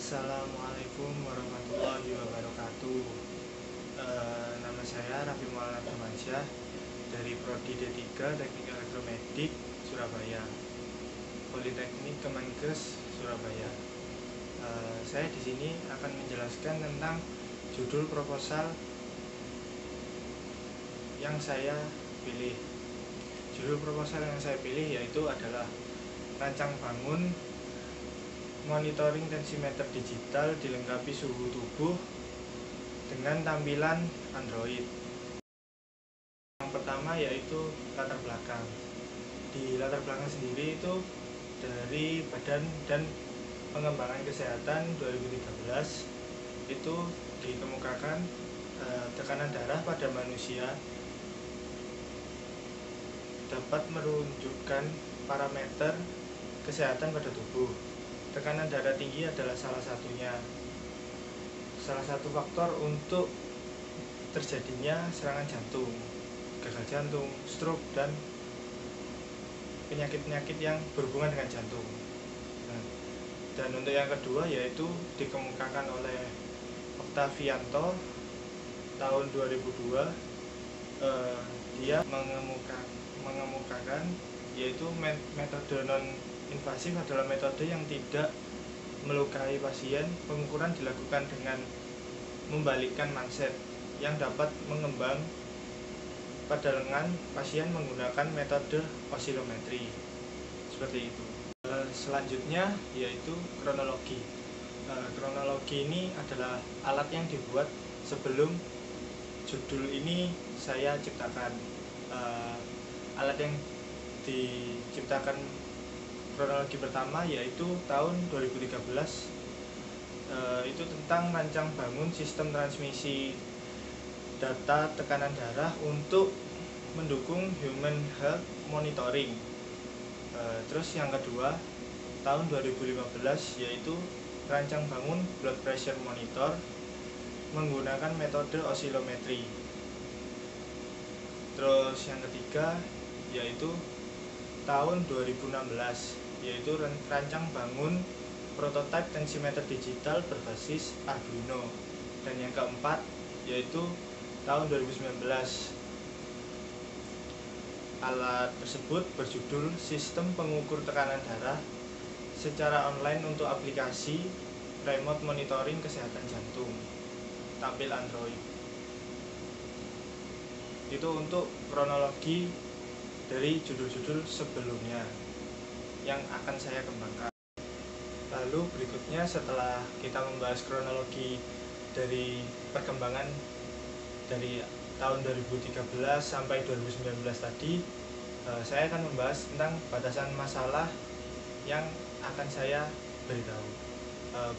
Assalamualaikum warahmatullahi wabarakatuh. Nama saya Raffi Maulana Firmansyah dari Prodi D3 Teknik Elektromedik Surabaya, Politeknik Kemenkes Surabaya. Saya di sini akan menjelaskan tentang judul proposal yang saya pilih. Judul proposal yang saya pilih yaitu adalah rancang bangun monitoring tensimeter digital dilengkapi suhu tubuh dengan tampilan Android. Yang pertama yaitu latar belakang. Di latar belakang sendiri itu dari Badan dan Pengembangan Kesehatan 2013 itu dikemukakan tekanan darah pada manusia dapat menunjukkan parameter kesehatan pada tubuh. Tekanan darah tinggi adalah salah satu faktor untuk terjadinya serangan jantung, gagal jantung, stroke, dan penyakit-penyakit yang berhubungan dengan jantung. Dan untuk yang kedua yaitu dikemukakan oleh Octavianto tahun 2002. Dia mengemukakan yaitu metode non-invasif adalah metode yang tidak melukai pasien. Pengukuran dilakukan dengan membalikkan manset yang dapat mengembang pada lengan pasien menggunakan metode osilometri. Seperti itu. Selanjutnya yaitu kronologi. Kronologi ini adalah alat yang dibuat sebelum judul ini saya ciptakan. Alat yang diciptakan kronologi pertama yaitu tahun 2013, itu tentang rancang bangun sistem transmisi data tekanan darah untuk mendukung human health monitoring. Terus yang kedua tahun 2015 yaitu rancang bangun blood pressure monitor menggunakan metode osilometri. Terus yang ketiga yaitu tahun 2016 yaitu rancang bangun prototipe tensimeter digital berbasis Arduino. Dan yang keempat yaitu tahun 2019. Alat tersebut berjudul Sistem Pengukur Tekanan Darah secara online untuk aplikasi remote monitoring kesehatan jantung, tampil Android. Itu untuk kronologi dari judul-judul sebelumnya yang akan saya kembangkan. Lalu berikutnya setelah kita membahas kronologi dari perkembangan dari tahun 2013 sampai 2019 tadi, saya akan membahas tentang batasan masalah yang akan saya beritahu.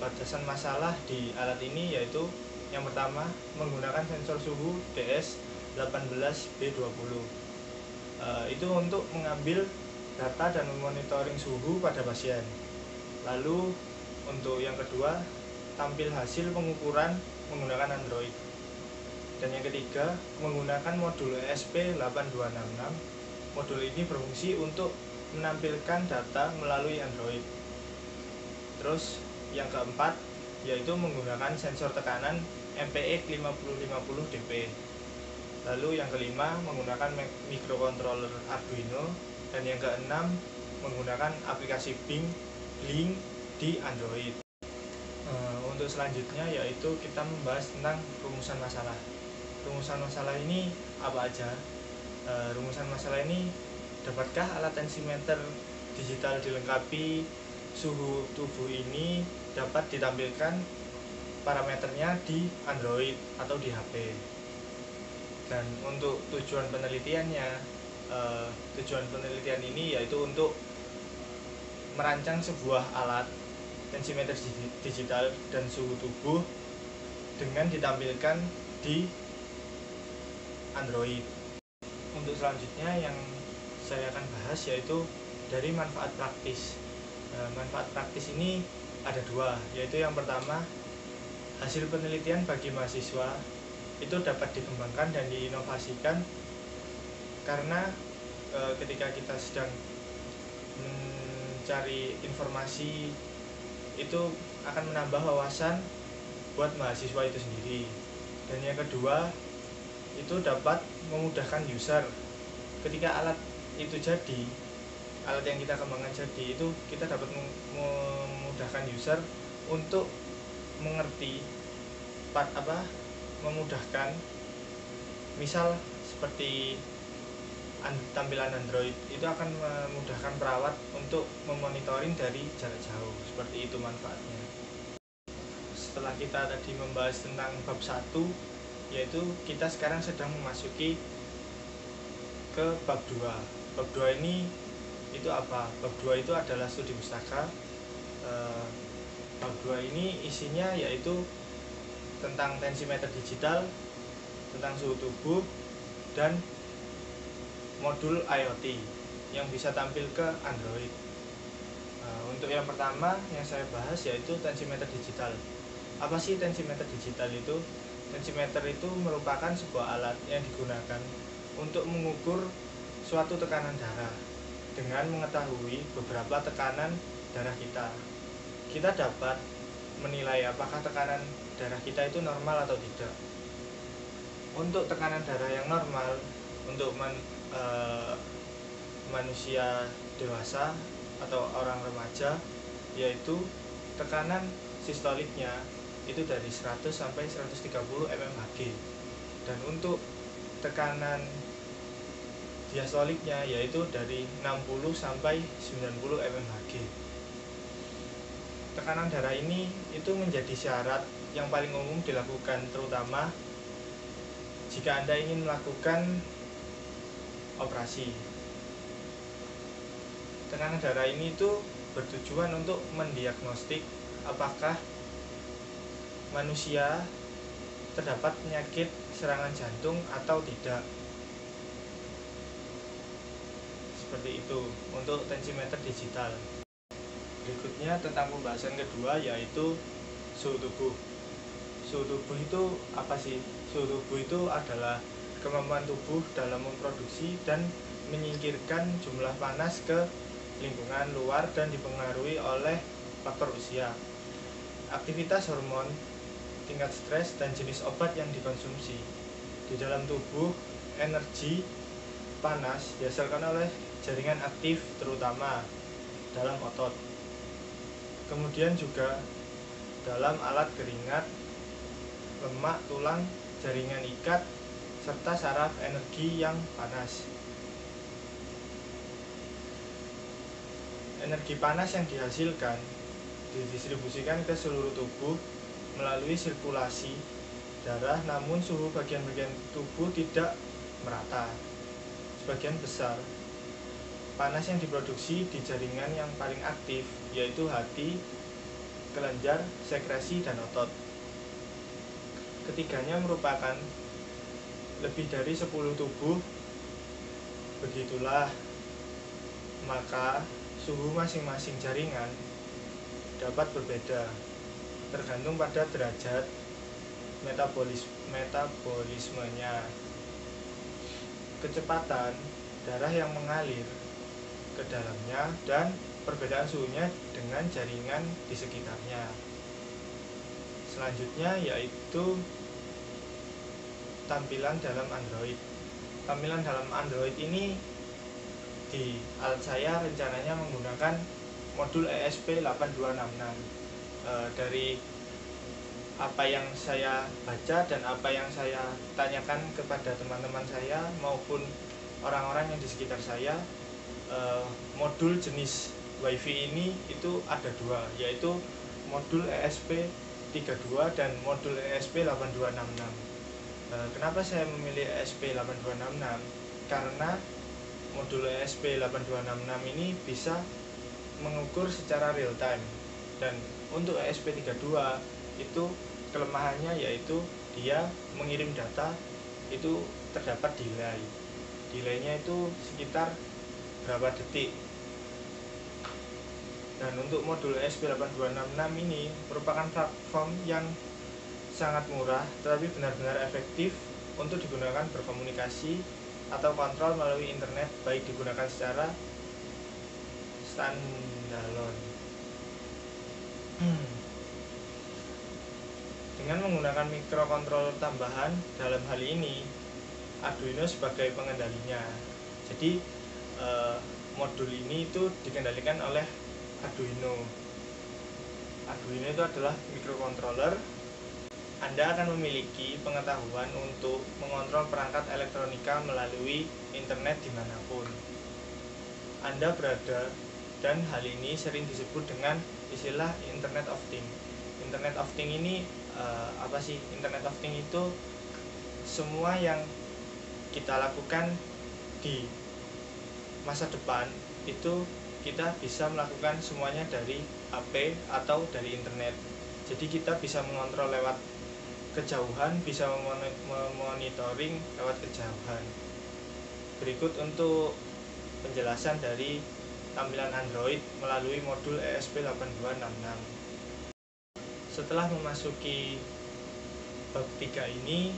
Batasan masalah di alat ini yaitu yang pertama menggunakan sensor suhu DS18B20. Itu untuk mengambil data dan memonitoring suhu pada pasien. Lalu untuk yang kedua tampil hasil pengukuran menggunakan Android. Dan yang ketiga menggunakan modul ESP8266. Modul ini berfungsi untuk menampilkan data melalui Android. Terus yang keempat yaitu menggunakan sensor tekanan MPX 5050 DP. Lalu yang kelima menggunakan microcontroller Arduino. Dan yang keenam menggunakan aplikasi Blink di Android. Untuk selanjutnya yaitu kita membahas tentang rumusan masalah. Rumusan masalah ini apa aja? Rumusan masalah ini, dapatkah alat tensimeter digital dilengkapi suhu tubuh ini dapat ditampilkan parameternya di Android atau di HP? Dan untuk tujuan penelitiannya, tujuan penelitian ini yaitu untuk merancang sebuah alat tensimeter digital dan suhu tubuh dengan ditampilkan di Android. Untuk selanjutnya yang saya akan bahas yaitu dari manfaat praktis. Manfaat praktis ini ada dua, yaitu yang pertama hasil penelitian bagi mahasiswa itu dapat dikembangkan dan diinovasikan karena ketika kita sedang mencari informasi itu akan menambah wawasan buat mahasiswa itu sendiri. Dan yang kedua, itu dapat memudahkan user. Ketika alat itu jadi, alat yang kita kembangkan jadi, itu kita dapat memudahkan user untuk mengerti memudahkan, misal seperti tampilan Android itu akan memudahkan perawat untuk memonitoring dari jarak jauh. Seperti itu manfaatnya. Setelah kita tadi membahas tentang bab 1, yaitu kita sekarang sedang memasuki ke bab 2. Bab 2 ini itu apa? Bab 2 itu adalah studi pustaka. Bab 2 ini isinya yaitu tentang tensimeter digital, tentang suhu tubuh, dan modul IoT yang bisa tampil ke Android. Untuk yang pertama yang saya bahas yaitu tensimeter digital. Apa sih tensimeter digital itu? Tensimeter itu merupakan sebuah alat yang digunakan untuk mengukur suatu tekanan darah dengan mengetahui beberapa tekanan darah kita. Kita dapat menilai apakah tekanan darah kita itu normal atau tidak. Untuk tekanan darah yang normal untuk manusia dewasa atau orang remaja, yaitu tekanan sistoliknya itu dari 100 sampai 130 mmHg, dan untuk tekanan diastoliknya yaitu dari 60 sampai 90 mmHg. Tekanan darah ini itu menjadi syarat yang paling umum dilakukan, terutama jika Anda ingin melakukan operasi. Tekanan darah ini itu bertujuan untuk mendiagnostik apakah manusia terdapat penyakit serangan jantung atau tidak. Seperti itu untuk tensimeter digital. Berikutnya tentang pembahasan kedua yaitu suhu tubuh. Suhu tubuh itu apa sih? Suhu tubuh itu adalah kemampuan tubuh dalam memproduksi dan menyingkirkan jumlah panas ke lingkungan luar dan dipengaruhi oleh faktor usia, aktivitas hormon, tingkat stres, dan jenis obat yang dikonsumsi. Di dalam tubuh, energi panas dihasilkan oleh jaringan aktif terutama dalam otot. Kemudian juga dalam alat keringat, lemak, tulang, jaringan ikat, serta saraf energi yang panas. Energi panas yang dihasilkan didistribusikan ke seluruh tubuh melalui sirkulasi darah, namun suhu bagian-bagian tubuh tidak merata. Sebagian besar panas yang diproduksi di jaringan yang paling aktif, yaitu hati, kelenjar, sekresi, dan otot. Ketiganya merupakan lebih dari 10 tubuh. Begitulah, maka suhu masing-masing jaringan dapat berbeda tergantung pada derajat metabolismenya, kecepatan darah yang mengalir ke dalamnya, dan perbedaan suhunya dengan jaringan di sekitarnya. Selanjutnya yaitu tampilan dalam Android. Tampilan dalam Android ini di alat saya rencananya menggunakan modul ESP8266. Dari apa yang saya baca dan apa yang saya tanyakan kepada teman-teman saya maupun orang-orang yang di sekitar saya, modul jenis WiFi ini itu ada dua, yaitu modul ESP32 dan modul ESP8266. Kenapa saya memilih ESP8266? Karena modul ESP8266 ini bisa mengukur secara real time, dan untuk ESP32 itu kelemahannya yaitu dia mengirim data itu terdapat delay. Delaynya itu sekitar berapa detik. Dan untuk modul ESP8266 ini merupakan platform yang sangat murah tetapi benar-benar efektif untuk digunakan berkomunikasi atau kontrol melalui internet, baik digunakan secara standalone. Dengan menggunakan mikrokontroler tambahan, dalam hal ini Arduino sebagai pengendalinya. Jadi modul ini itu dikendalikan oleh Arduino. Arduino itu adalah mikrokontroler. Anda akan memiliki pengetahuan untuk mengontrol perangkat elektronika melalui internet dimanapun Anda berada, dan hal ini sering disebut dengan istilah Internet of Things. Internet of Things ini apa sih? Internet of Things itu semua yang kita lakukan di masa depan itu kita bisa melakukan semuanya dari HP atau dari internet. Jadi kita bisa mengontrol lewat kejauhan, bisa memonitoring lewat kejauhan. Berikut untuk penjelasan dari tampilan Android melalui modul ESP8266. Setelah memasuki bab 3 ini,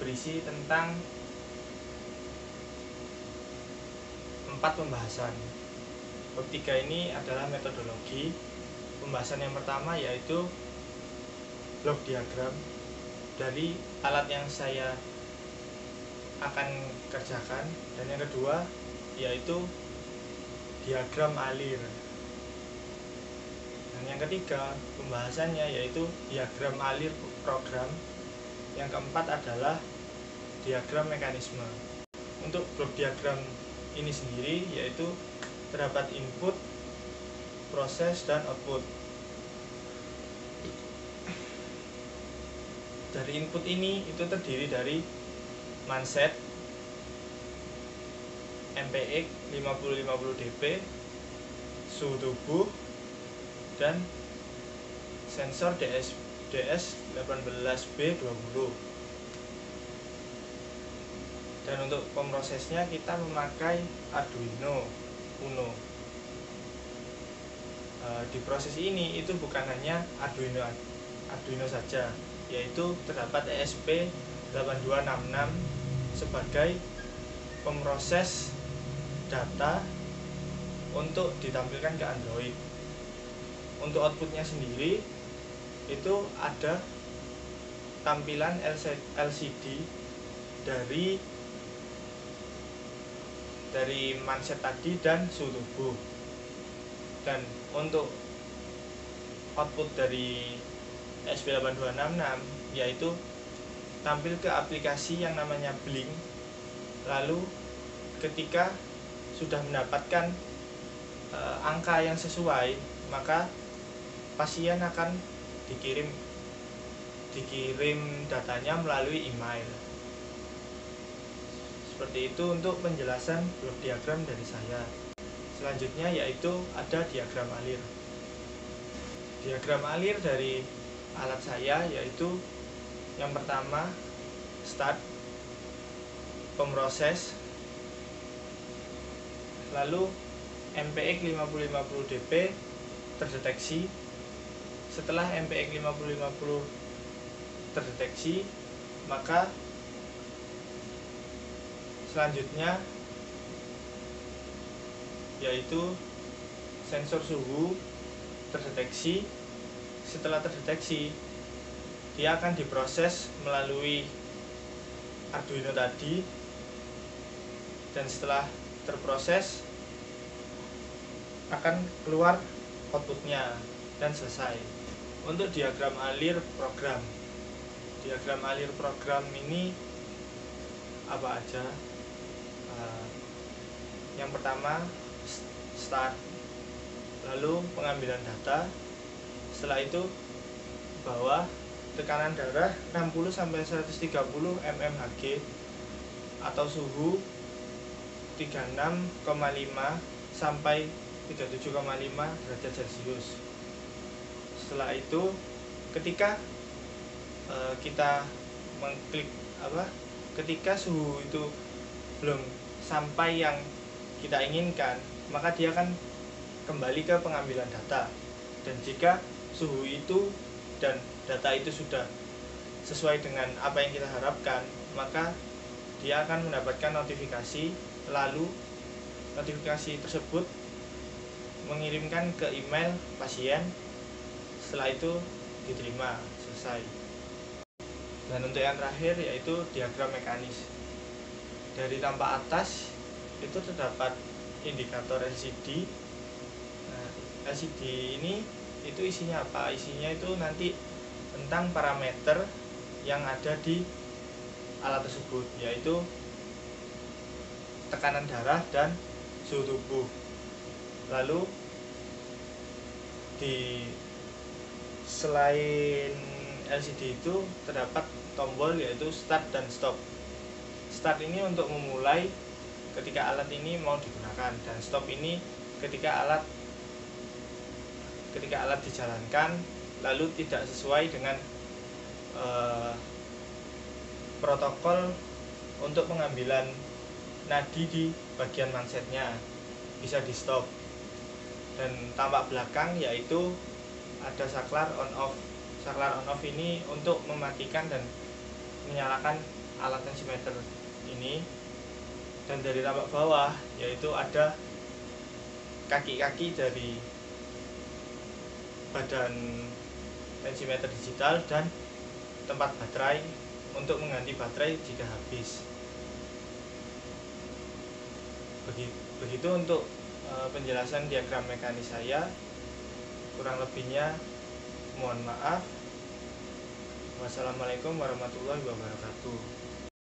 berisi tentang 4 pembahasan. Bab 3 ini adalah metodologi. Pembahasan yang pertama yaitu blok diagram dari alat yang saya akan kerjakan, dan yang kedua yaitu diagram alir, dan yang ketiga pembahasannya yaitu diagram alir program. Yang keempat adalah diagram mekanisme. Untuk blok diagram ini sendiri yaitu terdapat input, proses, dan output. Dari input ini itu terdiri dari manset MPX 5050 dp, suhu tubuh, dan sensor DS18B20. Dan untuk pemrosesnya kita memakai Arduino Uno. Di proses ini itu bukan hanya Arduino saja, yaitu terdapat ESP8266 sebagai pemroses data untuk ditampilkan ke Android. Untuk outputnya sendiri itu ada tampilan LCD dari manset tadi dan suhu tubuh. Dan untuk output dari ESP8266 yaitu tampil ke aplikasi yang namanya Blink. Lalu ketika sudah mendapatkan angka yang sesuai, maka pasien akan dikirim datanya melalui email. Seperti itu untuk penjelasan blok diagram dari saya. Selanjutnya yaitu ada diagram alir. Diagram alir dari alat saya yaitu yang pertama start, pemroses, lalu MPX 5050 dp terdeteksi. Setelah MPX 5050 terdeteksi, maka selanjutnya yaitu sensor suhu terdeteksi. Setelah terdeteksi, dia akan diproses melalui Arduino tadi, dan setelah terproses akan keluar outputnya dan selesai. Untuk diagram alir program, ini apa aja? Yang pertama start, lalu pengambilan data. Setelah itu bawah tekanan darah 60-130 mmHg atau suhu 36,5 sampai 37,5 derajat Celcius. Setelah itu ketika kita mengklik ketika suhu itu belum sampai yang kita inginkan, maka dia akan kembali ke pengambilan data. Dan jika suhu itu dan data itu sudah sesuai dengan apa yang kita harapkan, maka dia akan mendapatkan notifikasi, lalu notifikasi tersebut mengirimkan ke email pasien. Setelah itu diterima, selesai. Dan untuk yang terakhir yaitu diagram mekanis. Dari tampak atas itu terdapat indikator LCD. Nah, LCD ini itu isinya apa? Isinya itu nanti tentang parameter yang ada di alat tersebut, yaitu tekanan darah dan suhu tubuh. Lalu di selain LCD itu terdapat tombol yaitu start dan stop. Start ini untuk memulai ketika alat ini mau digunakan, dan stop ini ketika alat dijalankan lalu tidak sesuai dengan protokol untuk pengambilan nadi di bagian mansetnya, bisa di stop. Dan tampak belakang yaitu ada saklar on off. Saklar on off ini untuk mematikan dan menyalakan alat tensimeter ini. Dan dari tampak bawah yaitu ada kaki-kaki dari badan tensimeter digital dan tempat baterai untuk mengganti baterai jika habis. Begitu untuk penjelasan diagram mekanis saya. Kurang lebihnya mohon maaf. Wassalamualaikum warahmatullahi wabarakatuh.